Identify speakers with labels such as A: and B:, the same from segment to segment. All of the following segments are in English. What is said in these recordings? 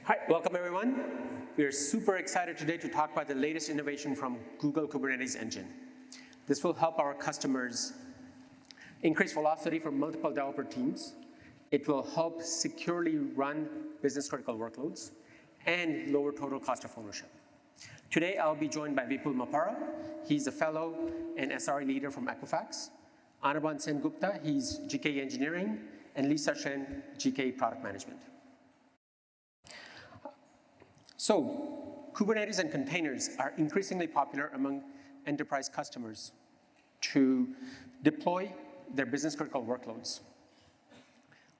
A: Hi, welcome everyone. We are super excited today to talk about the latest innovation from Google Kubernetes Engine. This will help our customers increase velocity for multiple developer teams. It will help securely run business-critical workloads and lower total cost of ownership. Today, I'll be joined by Vipul Mapara. He's a fellow and SRE leader from Equifax. Anirban Sen Gupta, he's GK Engineering, and Lisa Shen, GK Product Management. So, Kubernetes and containers are increasingly popular among enterprise customers to deploy their business-critical workloads.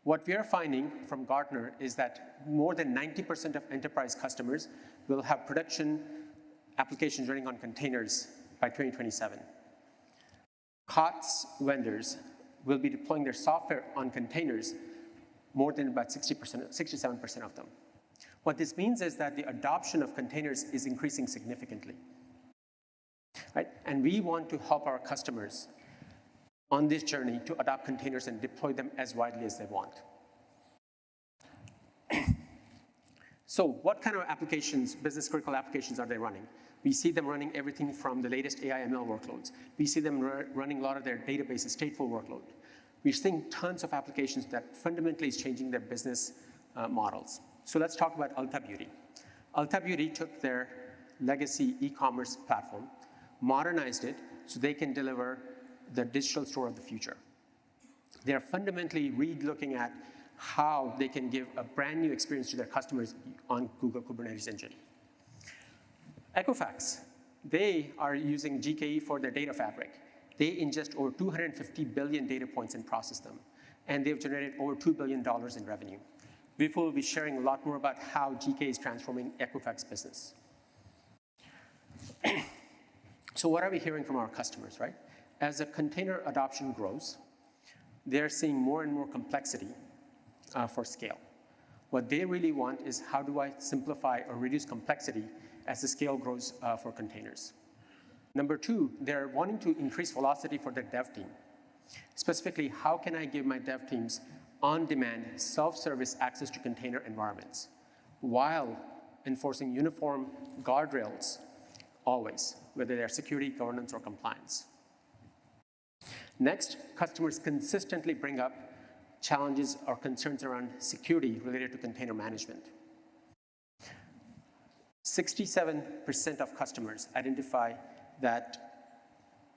A: What we are finding from Gartner is that more than 90% of enterprise customers will have production applications running on containers by 2027. COTS vendors will be deploying their software on containers, more than about 67% of them. What this means is that the adoption of containers is increasing significantly. Right? And we want to help our customers on this journey to adopt containers and deploy them as widely as they want. So what kind of applications, business-critical applications, are they running? We see them running everything from the latest AI/ML workloads. We see them running a lot of their databases, stateful workload. We're seeing tons of applications that fundamentally is changing their business models. So let's talk about Ulta Beauty. Ulta Beauty took their legacy e-commerce platform, modernized it so they can deliver the digital store of the future. They're fundamentally re-looking at how they can give a brand new experience to their customers on Google Kubernetes Engine. Equifax, they are using GKE for their data fabric. They ingest over 250 billion data points and process them, and they've generated over $2 billion in revenue. Vipul will be sharing a lot more about how GK is transforming Equifax business. So what are we hearing from our customers, right? As the container adoption grows, they're seeing more and more complexity for scale. What they really want is, how do I simplify or reduce complexity as the scale grows for containers? Number two, they're wanting to increase velocity for their dev team. Specifically, how can I give my dev teams on-demand, self-service access to container environments while enforcing uniform guardrails always, whether they're security, governance, or compliance. Next, customers consistently bring up challenges or concerns around security related to container management. 67% of customers identify that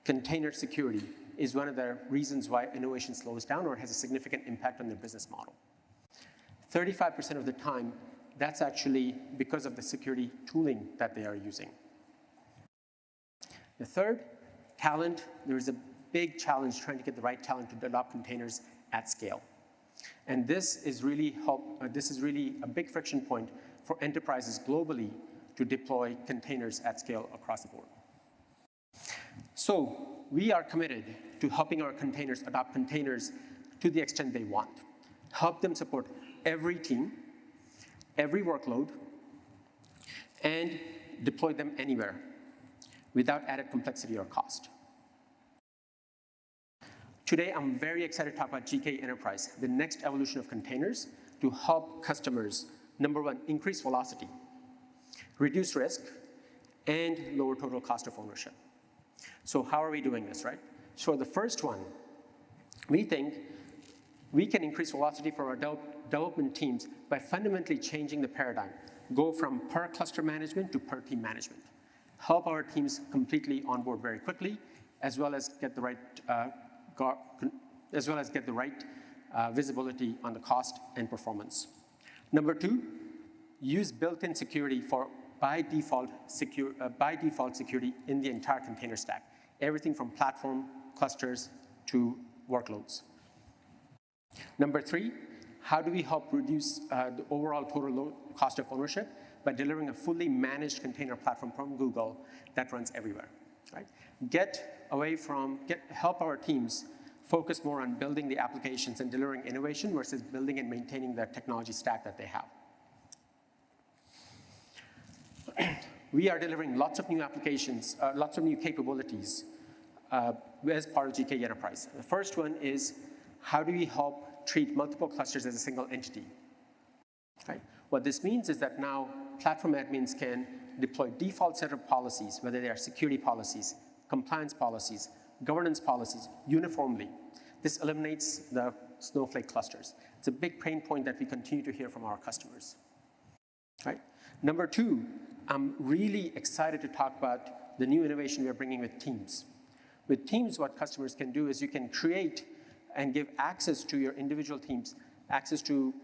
A: container security is one of the reasons why innovation slows down or has a significant impact on their business model. 35% of the time, that's actually because of the security tooling that they are using. The third, talent. There is a big challenge trying to get the right talent to adopt containers at scale. And this is really a big friction point for enterprises globally to deploy containers at scale across the board. So we are committed to helping our containers adopt containers to the extent they want. Help them support every team, every workload, and deploy them anywhere without added complexity or cost. Today, I'm very excited to talk about GK Enterprise, the next evolution of containers to help customers, number one, increase velocity, reduce risk, and lower total cost of ownership. So how are we doing this, right? So the first one, we think we can increase velocity for our development teams by fundamentally changing the paradigm, go from per cluster management to per team management. Help our teams completely onboard very quickly, as well as get the right visibility on the cost and performance. Number two, use built-in security for by default security in the entire container stack. Everything from platform, clusters, to workloads. Number three, how do we help reduce the overall total cost of ownership? By delivering a fully managed container platform from Google that runs everywhere, right? Help our teams focus more on building the applications and delivering innovation versus building and maintaining the technology stack that they have. We are delivering lots of new applications, lots of new capabilities as part of GK Enterprise. The first one is, how do we help treat multiple clusters as a single entity? Right? What this means is that now platform admins can deploy default set of policies, whether they are security policies, compliance policies, governance policies, uniformly. This eliminates the Snowflake clusters. It's a big pain point that we continue to hear from our customers. Right? Number two, I'm really excited to talk about the new innovation we are bringing with Teams. With Teams, what customers can do is you can create and give access to your individual teams, access to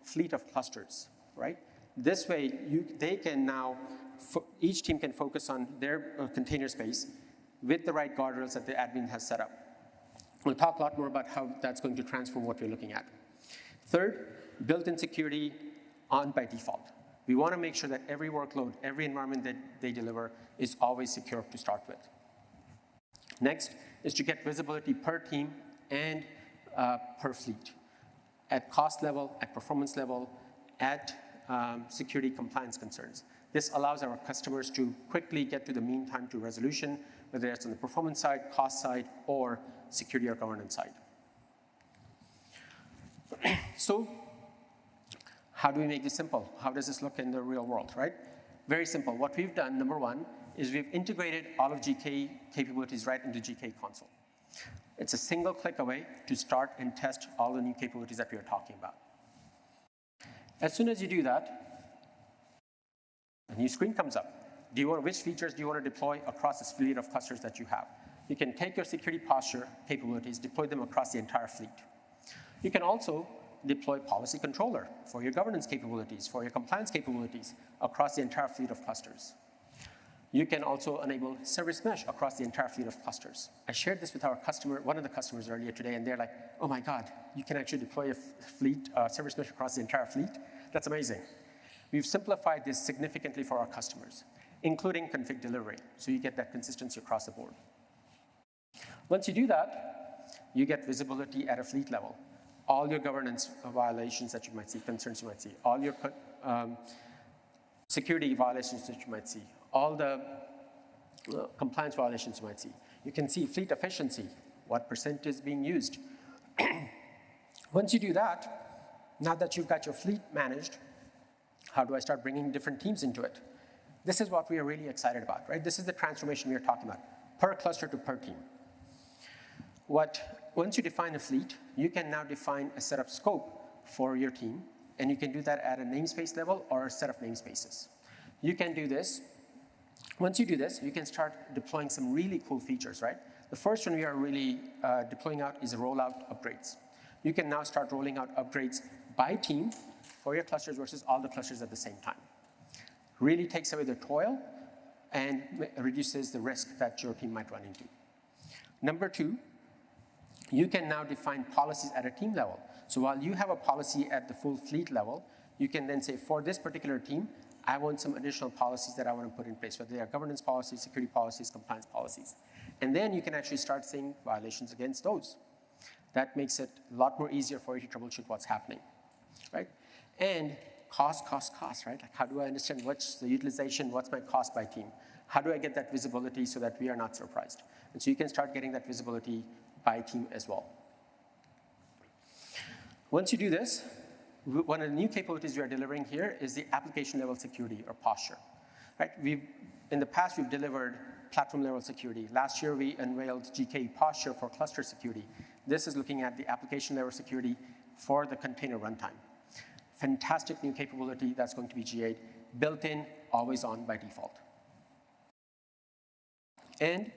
A: fleet of clusters, right? This way, they can now, each team can focus on their container space with the right guardrails that the admin has set up. We'll talk a lot more about how that's going to transform what we're looking at. Third, built-in security on by default. We want to make sure that every workload, every environment that they deliver is always secure to start with. Next is to get visibility per team and per fleet, at cost level, at performance level, at security compliance concerns. This allows our customers to quickly get to the mean time to resolution, whether it's on the performance side, cost side, or security or governance side. So, how do we make this simple? How does this look in the real world, right? Very simple. What we've done, number one, is we've integrated all of GK capabilities right into GK console. It's a single click away to start and test all the new capabilities that we are talking about. As soon as you do that, a new screen comes up. Which features do you want to deploy across this fleet of clusters that you have? You can take your security posture capabilities, deploy them across the entire fleet. You can also deploy policy controller for your governance capabilities, for your compliance capabilities across the entire fleet of clusters. You can also enable service mesh across the entire fleet of clusters. I shared this with our customer, one of the customers earlier today, and they're like, oh my God, you can actually deploy a fleet, service mesh across the entire fleet? That's amazing. We've simplified this significantly for our customers, including config delivery, so you get that consistency across the board. Once you do that, you get visibility at a fleet level. All your governance violations that you might see, concerns you might see, all your security violations that you might see, all the compliance violations you might see. You can see fleet efficiency, what percent is being used. Once you do that, now that you've got your fleet managed, how do I start bringing different teams into it? This is what we are really excited about, right? This is the transformation we are talking about, per cluster to per team. Once you define a fleet, you can now define a set of scope for your team, and you can do that at a namespace level or a set of namespaces. You can do this. Once you do this, you can start deploying some really cool features, right? The first one we are really deploying out is rollout upgrades. You can now start rolling out upgrades by team for your clusters versus all the clusters at the same time. Really takes away the toil and reduces the risk that your team might run into. Number two, you can now define policies at a team level. So while you have a policy at the full fleet level, you can then say, for this particular team, I want some additional policies that I want to put in place, whether they are governance policies, security policies, compliance policies. And then you can actually start seeing violations against those. That makes it a lot more easier for you to troubleshoot what's happening, right? And cost, right? Like, how do I understand what's the utilization, what's my cost by team? How do I get that visibility so that we are not surprised? And so you can start getting that visibility by team as well. Once you do this, one of the new capabilities we are delivering here is the application level security or posture. Right? In the past, we've delivered platform level security. Last year, we unveiled GK posture for cluster security. This is looking at the application level security for the container runtime. Fantastic new capability that's going to be GA'd, built in, always on by default. And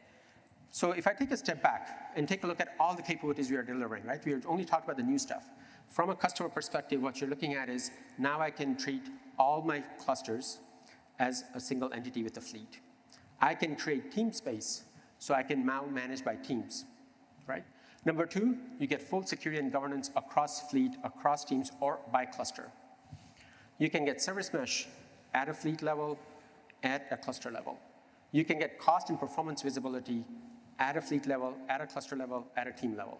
A: so if I take a step back and take a look at all the capabilities we are delivering, right? We only talked about the new stuff. From a customer perspective, what you're looking at is now I can treat all my clusters as a single entity with a fleet. I can create team space, so I can now manage by teams, right? Number two, you get full security and governance across fleet, across teams, or by cluster. You can get service mesh at a fleet level, at a cluster level. You can get cost and performance visibility at a fleet level, at a cluster level, at a team level.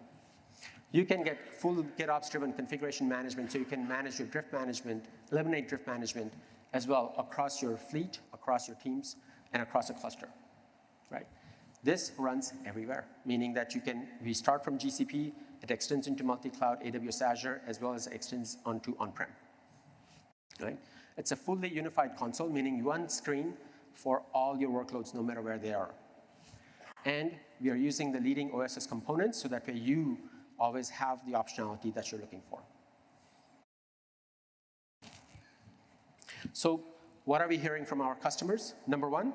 A: You can get full GitOps-driven configuration management, so you can manage your drift management, eliminate drift management, as well across your fleet, across your teams, and across a cluster, right? This runs everywhere, meaning that we start from GCP, it extends into multi-cloud, AWS Azure, as well as extends onto on-prem, right? It's a fully unified console, meaning one screen for all your workloads, no matter where they are. And we are using the leading OSS components so that way you always have the optionality that you're looking for. So what are we hearing from our customers? Number one,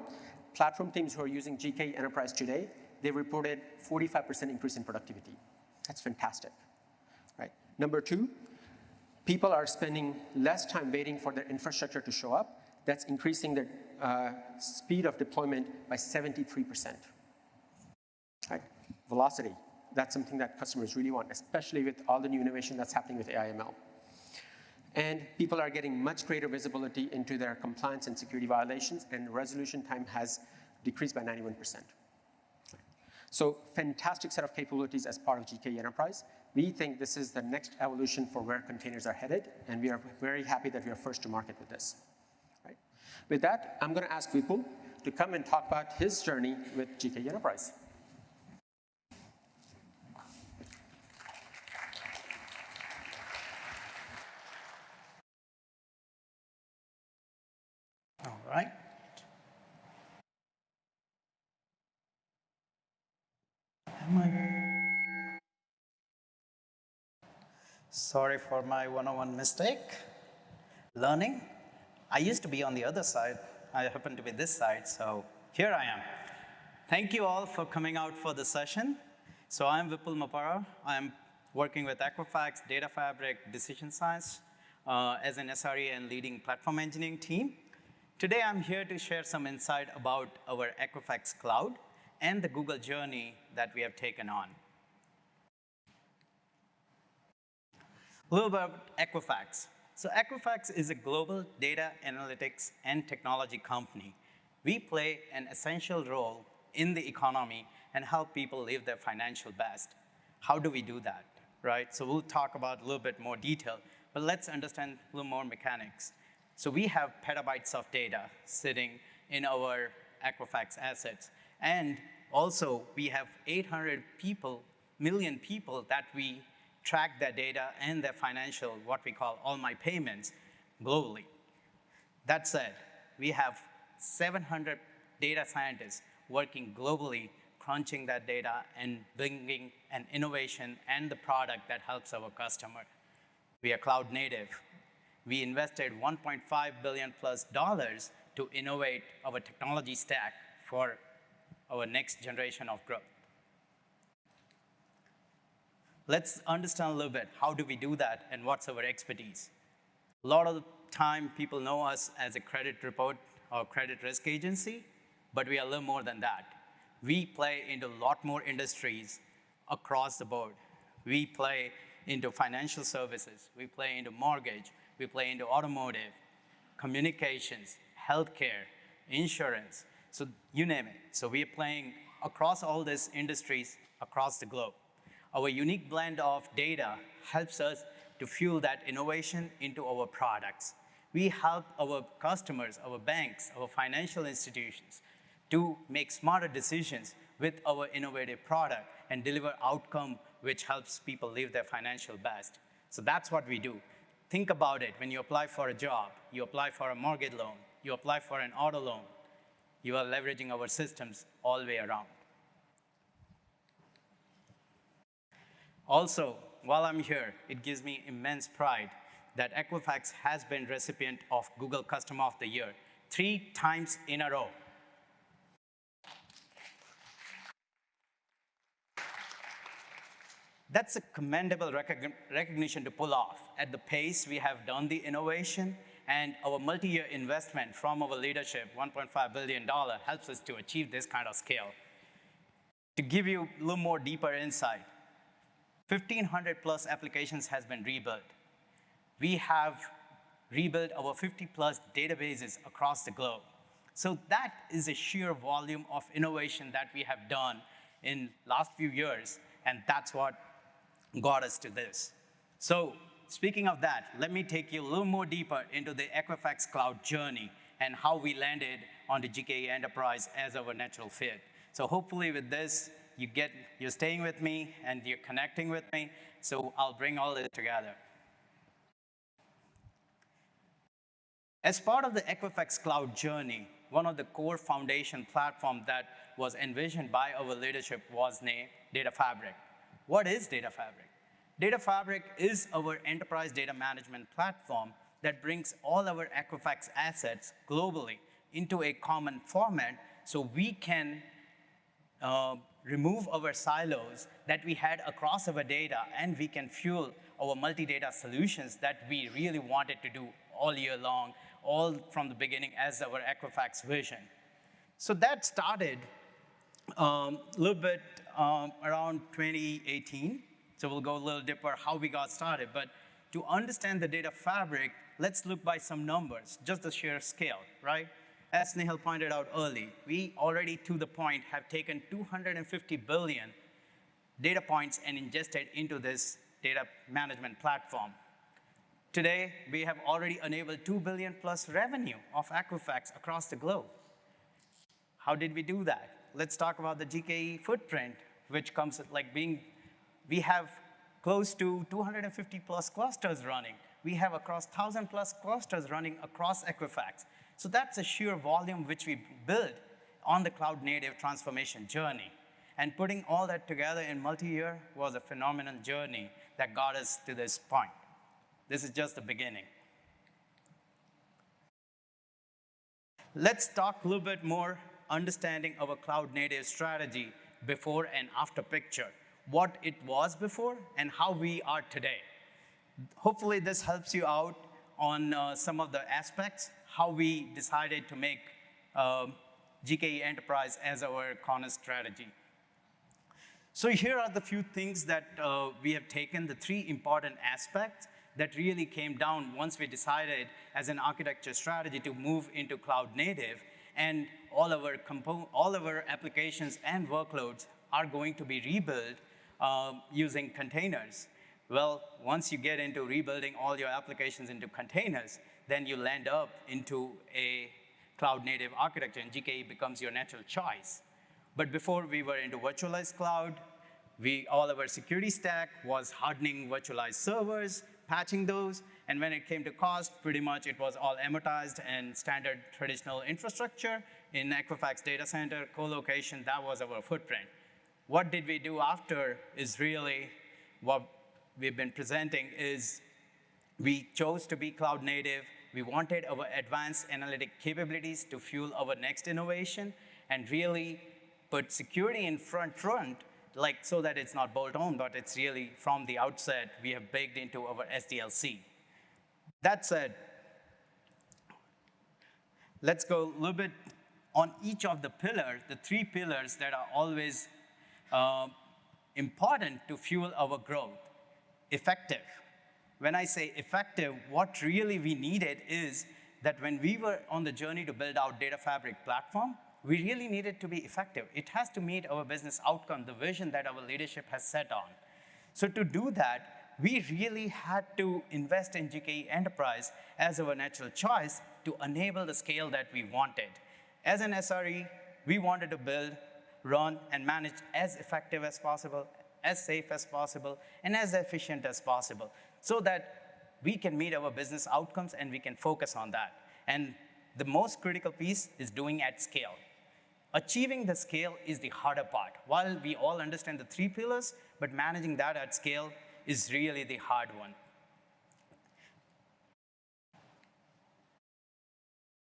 A: platform teams who are using GK Enterprise today, they reported 45% increase in productivity. That's fantastic, right? Number two, people are spending less time waiting for their infrastructure to show up. That's increasing their speed of deployment by 73%. Right? Velocity, that's something that customers really want, especially with all the new innovation that's happening with AI/ML. And people are getting much greater visibility into their compliance and security violations, and resolution time has decreased by 91%. So fantastic set of capabilities as part of GK Enterprise. We think this is the next evolution for where containers are headed, and we are very happy that we are first to market with this. Right? With that, I'm going to ask Vipul to come and talk about his journey with GK Enterprise.
B: All right. Sorry for my one-on-one mistake. Learning. I used to be on the other side. I happen to be this side, so here I am. Thank you all for coming out for the session. So I'm Vipul Mapara. I'm working with Equifax, Data Fabric, Decision Science as an SRE and leading platform engineering team. Today I'm here to share some insight about our Equifax Cloud and the Google journey that we have taken on. A little bit about Equifax. So Equifax is a global data analytics and technology company. We play an essential role in the economy and help people live their financial best. How do we do that, right? So we'll talk about a little bit more detail, but let's understand a little more mechanics. So we have petabytes of data sitting in our Equifax assets. And also, we have 800 million people that we track their data and their financial, what we call all my payments, globally. That said, we have 700 data scientists working globally, crunching that data and bringing an innovation and the product that helps our customer. We are cloud native. We invested $1.5 billion plus to innovate our technology stack for our next generation of growth. Let's understand a little bit, how do we do that and what's our expertise? A lot of the time, people know us as a credit report or credit risk agency, but we are a little more than that. We play into a lot more industries across the board. We play into financial services, we play into mortgage, we play into automotive, communications, healthcare, insurance, so you name it. So we are playing across all these industries across the globe. Our unique blend of data helps us to fuel that innovation into our products. We help our customers, our banks, our financial institutions to make smarter decisions with our innovative product and deliver outcome which helps people live their financial best. So that's what we do. Think about it. When you apply for a job, you apply for a mortgage loan, you apply for an auto loan, you are leveraging our systems all the way around. Also, while I'm here, it gives me immense pride that Equifax has been recipient of Google Customer of the Year 3 times in a row. That's a commendable recognition to pull off. At the pace we have done the innovation and our multi-year investment from our leadership, $1.5 billion, helps us to achieve this kind of scale. To give you a little more deeper insight, 1,500 plus applications has been rebuilt. We have rebuilt our 50 plus databases across the globe. So that is a sheer volume of innovation that we have done in last few years, and that's what got us to this. So speaking of that, let me take you a little more deeper into the Equifax Cloud journey and how we landed on the GK Enterprise as our natural fit. So hopefully with this, you're staying with me and you're connecting with me, so I'll bring all this together. As part of the Equifax cloud journey, one of the core foundation platforms that was envisioned by our leadership was named Data Fabric. What is Data Fabric? Data Fabric is our enterprise data management platform that brings all our Equifax assets globally into a common format so we can remove our silos that we had across our data, and we can fuel our multi-data solutions that we really wanted to do all year long, all from the beginning as our Equifax vision. So that started a little bit around 2018. So we'll go a little deeper how we got started. But to understand the data fabric, let's look by some numbers, just the sheer scale, right? As Snehal pointed out early, we already, to the point, have taken 250 billion data points and ingested into this data management platform. Today, we have already enabled 2 billion plus revenue of Equifax across the globe. How did we do that? Let's talk about the GKE footprint, which comes like being, we have close to 250 plus clusters running. We have across 1,000 plus clusters running across Equifax. So that's a sheer volume which we built on the cloud native transformation journey. And putting all that together in multi-year was a phenomenal journey that got us to this point. This is just the beginning. Let's talk a little bit more understanding our cloud native strategy before and after picture, what it was before and how we are today. Hopefully this helps you out on some of the aspects, how we decided to make GKE Enterprise as our corner strategy. So here are the few things that we have taken, the three important aspects that really came down once we decided as an architecture strategy to move into cloud native, and all our applications and workloads are going to be rebuilt using containers. Well, once you get into rebuilding all your applications into containers, then you land up into a cloud native architecture, and GKE becomes your natural choice. But before we were into virtualized cloud, all of our security stack was hardening virtualized servers, patching those, and when it came to cost, pretty much it was all amortized and standard traditional infrastructure in Equifax data center, co-location, that was our footprint. What did we do after is really what we've been presenting is we chose to be cloud native. We wanted our advanced analytic capabilities to fuel our next innovation and really put security in front, like so that it's not bolt-on, but it's really from the outset, we have baked into our SDLC. That said, let's go a little bit on each of the pillars, the three pillars that are always important to fuel our growth. Effective. When I say effective, what really we needed is that when we were on the journey to build our data fabric platform, we really needed to be effective. It has to meet our business outcome, the vision that our leadership has set on. So to do that, we really had to invest in GKE Enterprise as our natural choice to enable the scale that we wanted. As an SRE, we wanted to build, run, and manage as effective as possible, as safe as possible, and as efficient as possible, so that we can meet our business outcomes and we can focus on that. And the most critical piece is doing at scale. Achieving the scale is the harder part. While we all understand the three pillars, but managing that at scale is really the hard one.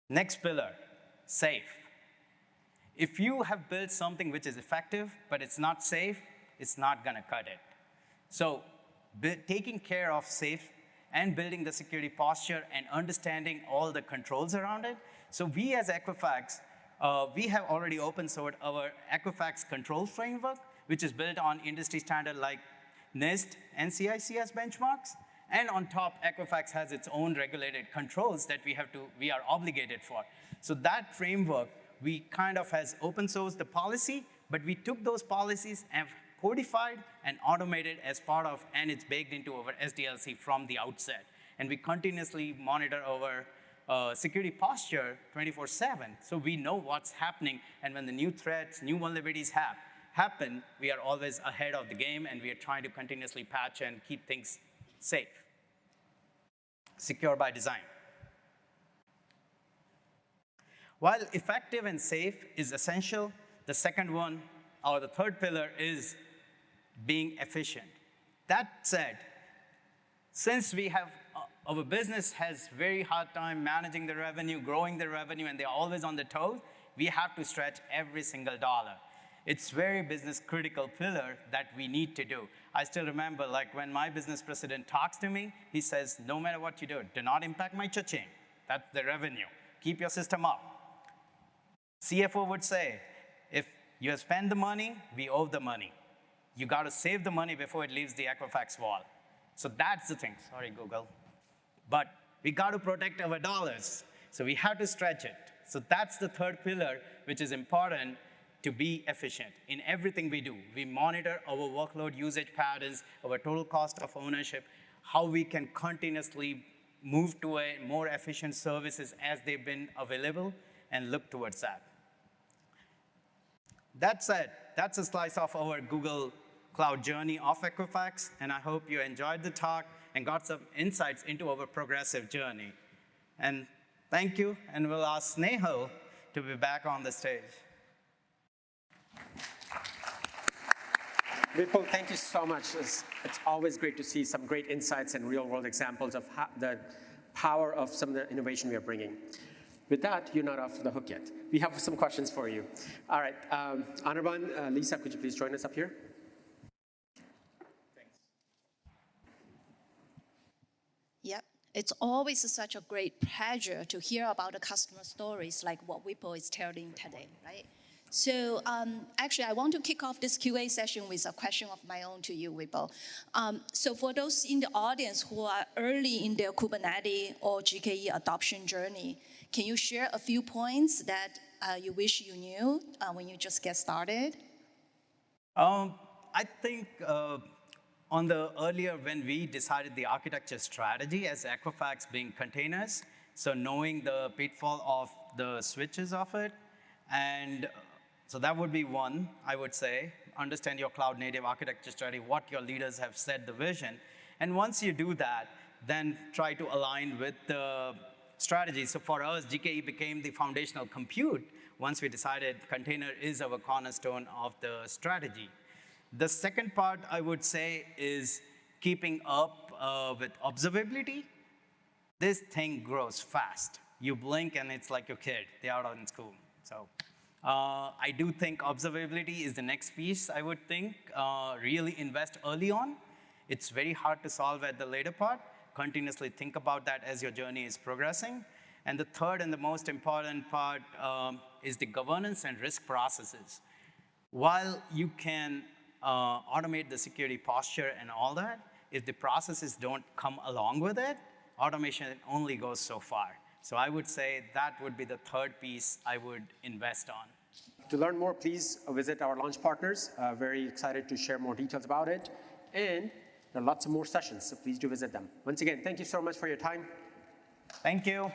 B: Next pillar, safe. If you have built something which is effective, but it's not safe, it's not gonna cut it. So taking care of safe and building the security posture and understanding all the controls around it. So we as Equifax, we have already open sourced our Equifax control framework, which is built on industry standard like NIST and CICS benchmarks. And on top, Equifax has its own regulated controls that we are obligated for. So that framework, we kind of has open sourced the policy, but we took those policies and codified and automated as part of, and it's baked into our SDLC from the outset. And we continuously monitor our security posture 24/7, so we know what's happening, and when the new threats, new vulnerabilities happen, we are always ahead of the game, and we are trying to continuously patch and keep things safe. Secure by design. While effective and safe is essential, the second one, or the third pillar, is being efficient. That said, since our business has very hard time managing the revenue, growing the revenue, and they're always on the toes, we have to stretch every single dollar. It's very business critical pillar that we need to do. I still remember, like, when my business president talks to me, he says, no matter what you do not impact my cha-ching. That's the revenue. Keep your system up. CFO would say, if you have spent the money, we owe the money. You got to save the money before it leaves the Equifax wall. So that's the thing. Sorry, Google. But we got to protect our dollars. So we have to stretch it. So that's the third pillar, which is important to be efficient in everything we do. We monitor our workload usage patterns, our total cost of ownership, how we can continuously move to a more efficient services as they've been available, and look towards that. That said, that's a slice of our Google Cloud journey of Equifax, and I hope you enjoyed the talk and got some insights into our progressive journey. And thank you, and we'll ask Snehal to be back on the stage.
A: Vipul, thank you so much. It's always great to see some great insights and real-world examples of the power of some of the innovation we are bringing. With that, you're not off the hook yet. We have some questions for you. All right, Anirban, Lisa, could you please join us up here?
C: Thanks.
D: Yep. It's always such a great pleasure to hear about the customer stories like what Vipul is telling today, right? So actually, I want to kick off this QA session with a question of my own to you, Vipul. So for those in the audience who are early in their Kubernetes or GKE adoption journey, can you share a few points that you wish you knew when you just get started?
B: I think on the earlier, when we decided the architecture strategy as Equifax being containers, so knowing the pitfall of the switches of it, and so that would be one, I would say. Understand your cloud native architecture strategy, what your leaders have said, the vision. And once you do that, then try to align with the strategy. So for us, GKE became the foundational compute once we decided container is our cornerstone of the strategy. The second part, I would say, is keeping up with observability. This thing grows fast. You blink and it's like your kid, they're out in school. So I do think observability is the next piece, I would think. Really invest early on. It's very hard to solve at the later part. Continuously think about that as your journey is progressing. And the third and the most important part is the governance and risk processes. While you can automate the security posture and all that, if the processes don't come along with it, automation only goes so far. So I would say that would be the third piece I would invest on.
A: To learn more, please visit our launch partners. Very excited to share more details about it. And there are lots of more sessions, so please do visit them. Once again, thank you so much for your time.
B: Thank you.